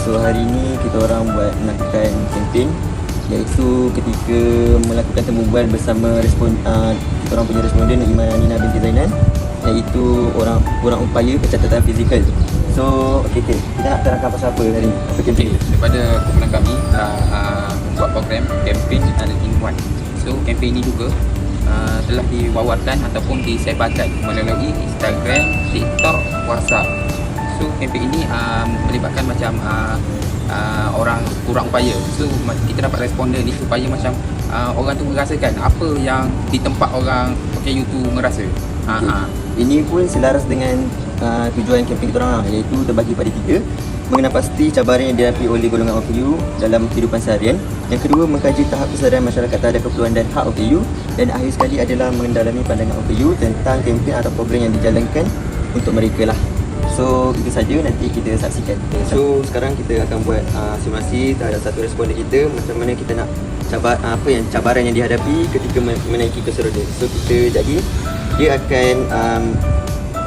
So hari ni kita orang buat melakukan kempen, iaitu ketika melakukan temu bual bersama kita orang punya responden Iman Nina binti Zainan, iaitu orang upaya pencatatan fizikal. So kita nak terangkan pasal apa hari ni? Apa kempen? Daripada kumpulan kami membuat program kempen in one. So kempen ini juga telah diwawarkan ataupun disebarkan melalui Instagram, TikTok, WhatsApp. So kempen ini melibatkan macam orang kurang upaya. So kita dapat responden ni supaya macam orang tu merasakan apa yang di tempat orang pakai tu merasa. Ini pun selaras dengan tujuan kempen kita orang, iaitu terbagi pada 3. Mengenal pasti cabaran yang dihadapi oleh golongan OKU dalam kehidupan seharian. Yang kedua, mengkaji tahap kesedaran masyarakat terhadap keperluan dan hak OKU. Dan akhir sekali adalah mendalami pandangan OKU tentang kempen atau program yang dijalankan untuk mereka lah. So itu saja, nanti kita saksikan. So sekarang kita akan buat simulasi terhadap satu responden kita, macam mana kita nak cabaran yang dihadapi ketika menaiki kursi roda. So kita jadi dia akan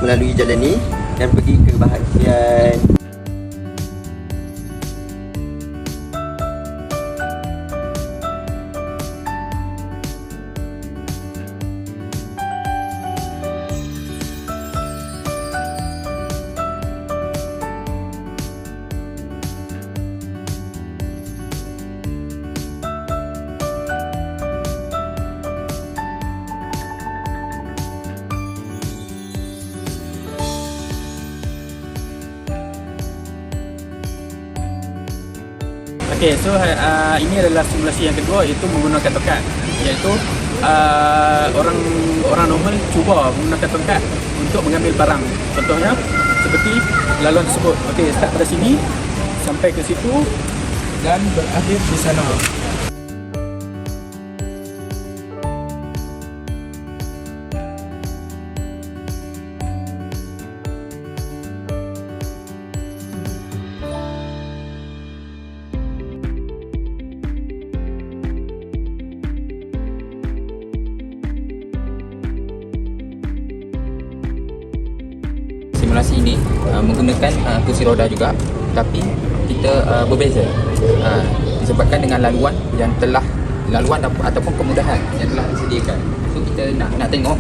melalui jalan ni dan pergi ke bahagian Okey, so ini adalah simulasi yang kedua, iaitu menggunakan tongkat. Iaitu orang normal cuba menggunakan tongkat untuk mengambil barang. Contohnya seperti laluan tersebut. Okey, start pada sini sampai ke situ dan berakhir di sana. Simulasi ini menggunakan kursi roda juga, tapi kita berbeza disebabkan dengan laluan ataupun kemudahan yang telah disediakan. So kita nak tengok,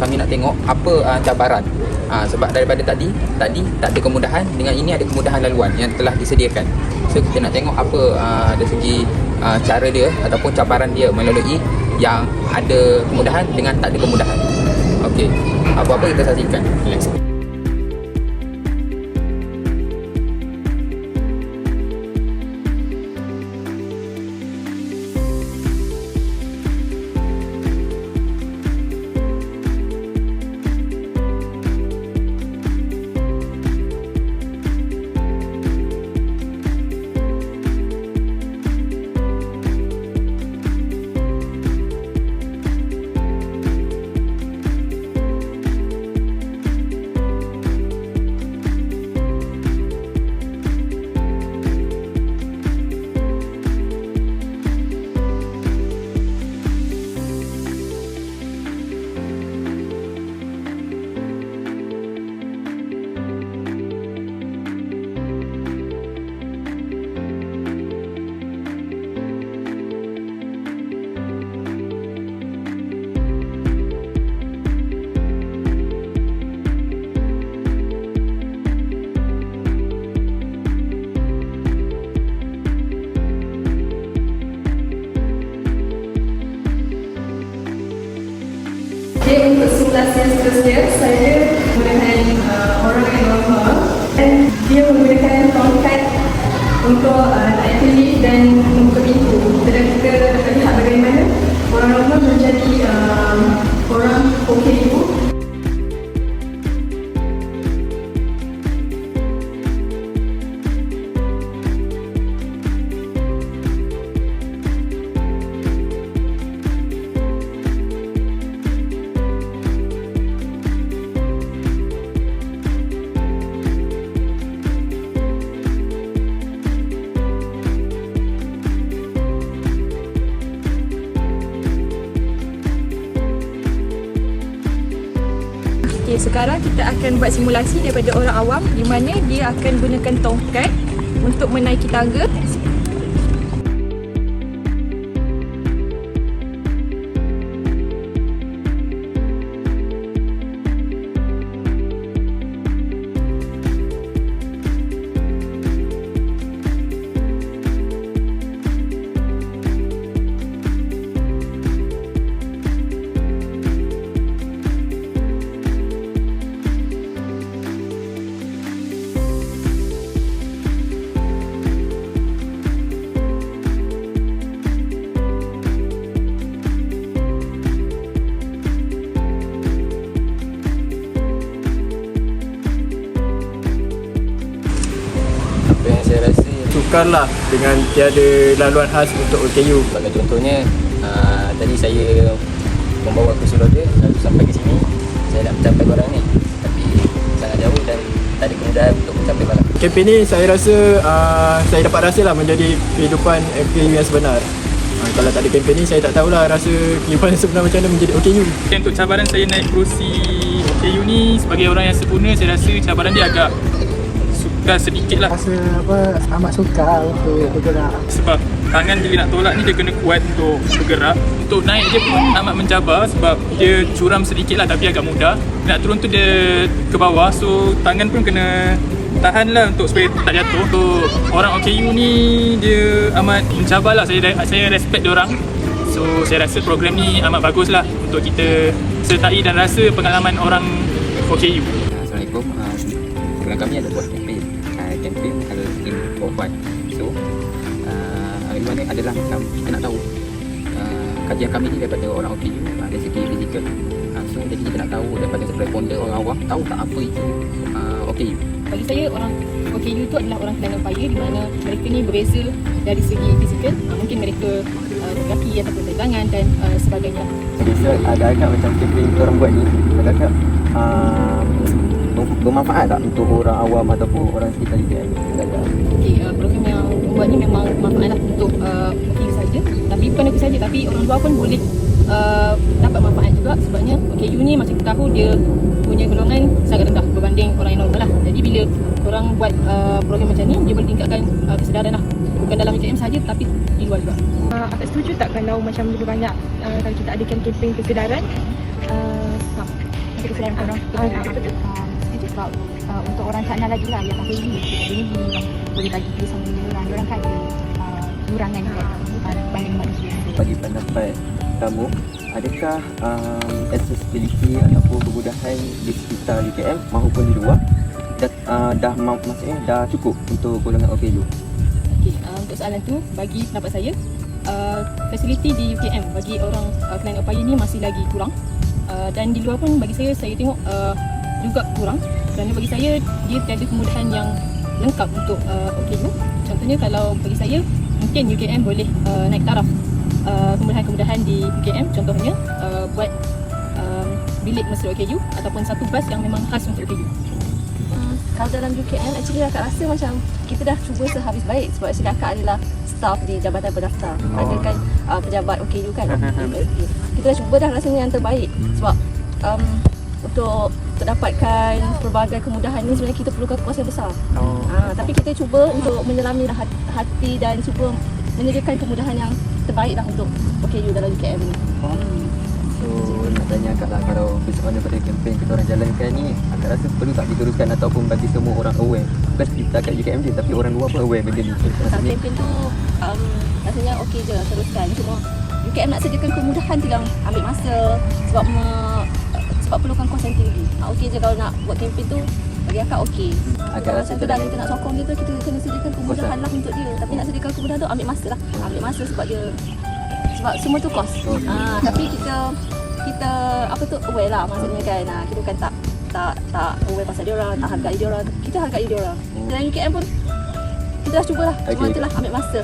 kami nak tengok apa cabaran. Sebab daripada tadi tak ada kemudahan, dengan ini ada kemudahan laluan yang telah disediakan. So kita nak tengok apa dari segi cara dia ataupun cabaran dia melalui yang ada kemudahan dengan tak ada kemudahan. Okey, apa-apa kita saksikan. Let's go. Okay, untuk simulasi yang seterusnya, saya menggunakan orang yang normal dan dia menggunakan tongkat untuk naik lift dan membuka pintu. Dan kita dapat lihat bagaimana orang normal menjadi orang OKU. Okey, sekarang kita akan buat simulasi daripada orang awam di mana dia akan gunakan tongkat untuk menaiki tangga. Apa yang saya rasa, Sukarlah dengan tiada laluan khas untuk OKU. sebagai contohnya, tadi saya membawa kursi roda lalu sampai ke sini, saya nak mencapai barang ni, tapi sangat jauh dan tak ada kemudahan untuk mencapai barang. Kempen ni saya rasa saya dapat rasalah menjadi kehidupan OKU yang sebenar. Kalau tak ada kempen ni saya tak tahulah rasa kehidupan yang sebenar macam mana menjadi OKU. Untuk cabaran saya naik kerusi OKU ni, sebagai orang yang sempurna, saya rasa cabaran dia agak sukar sedikit lah. Rasa amat sukar untuk bergerak. Sebab tangan bila nak tolak ni dia kena kuat untuk bergerak. Untuk naik dia pun amat mencabar sebab dia curam sedikit lah tapi agak mudah. Nak turun tu dia ke bawah, so tangan pun kena tahan lah untuk supaya tak jatuh. Untuk orang OKU ni dia amat mencabar lah, saya respect dia orang. So saya rasa program ni amat bagus lah untuk kita sertai dan rasa pengalaman orang OKU. Assalamualaikum. Program kami ada buat kempen. Kempen adalah skin for fun. So hari ni adalah macam kita nak tahu kajian kami ni daripada orang OKU dari segi fizikal. So jadi kita nak tahu daripada responder orang awam tahu tak apa itu OKU. Bagi saya, orang OKU itu adalah orang kelana upaya di mana mereka ni berbeza dari segi fizikal. Mungkin mereka kaki ataupun tangan dan sebagainya. Jadi agak-agak macam kempen yang orang buat ni agak-agak bermanfaat tak untuk orang awam ataupun orang sekitar UKM? Okey, program yang buat ni memang manfaatlah untuk OKU saja. Tapi bukan aku saja, tapi orang luar pun boleh dapat manfaat juga. Sebabnya OKU ni macam kita tahu dia punya golongan sangat rendah berbanding orang yang normal lah. Jadi bila orang buat program macam ni, dia boleh tingkatkan kesedaran lah. Bukan dalam UKM saja tapi di luar juga. Akak setuju tak kalau macam lebih banyak kalau kita adakan kempen kesedaran kesedaran orang setuju sebab untuk orang tak nak lagi lah yang pakai ini yang boleh bagi dia sama dengan orang kan kurangan kan banding manusia. Bagi pendapat kamu, adakah accessibility ataupun kemudahan di sekitar UKM maupun di luar maksudnya dah cukup untuk golongan OKU? Okey, untuk soalan tu, bagi pendapat saya, fasiliti di UKM bagi orang kelana upaya ni masih lagi kurang. Dan di luar pun bagi saya tengok juga kurang. Kerana bagi saya, dia tiada kemudahan yang lengkap untuk OKU. Contohnya kalau bagi saya, mungkin UKM boleh naik taraf kemudahan-kemudahan di UKM. Contohnya buat bilik mesra OKU ataupun satu bas yang memang khas untuk OKU. Kalau dalam UKM, actually akak rasa macam kita dah cuba sehabis baik sebab actually akak adalah staff di Jabatan Pendaftar. Ada kan pejabat OKU kan. Kita dah cuba dah rasanya yang terbaik sebab untuk dapatkan pelbagai kemudahan ni sebenarnya kita perlukan kos yang besar. Tapi kita cuba untuk menyelami hati dan cuba menyediakan kemudahan yang terbaik lah untuk OKU dalam UKM ni. So nak tanya akak lah, kalau bersama pada kempen kita orang jalankan ni, akak rasa perlu tak diteruskan ataupun bagi semua orang aware? Bukan kita kat UKM je tapi orang luar pun aware benda ni. Kempen tu rasanya okey je teruskan. Cuma UKM nak sediakan kemudahan tu yang ambil masa sebab perlukan kos yang tinggi. Okey je kalau nak buat kempen tu bagi akak okey. Agak rasa macam tu dah kita nak sokong dia tu kita kena sediakan kemudahan lah untuk dia. Tapi nak sediakan kemudahan tu ambil masa lah. Ambil masa sebab semua tu kos. Tapi kita apa tu aware lah maksudnya kan. Kita bukan tak aware pasal dia orang, tak hargai dia orang. Kita hargai dia orang. Dan UKM pun kita dah cubalah. Cuma itulah ambil masa.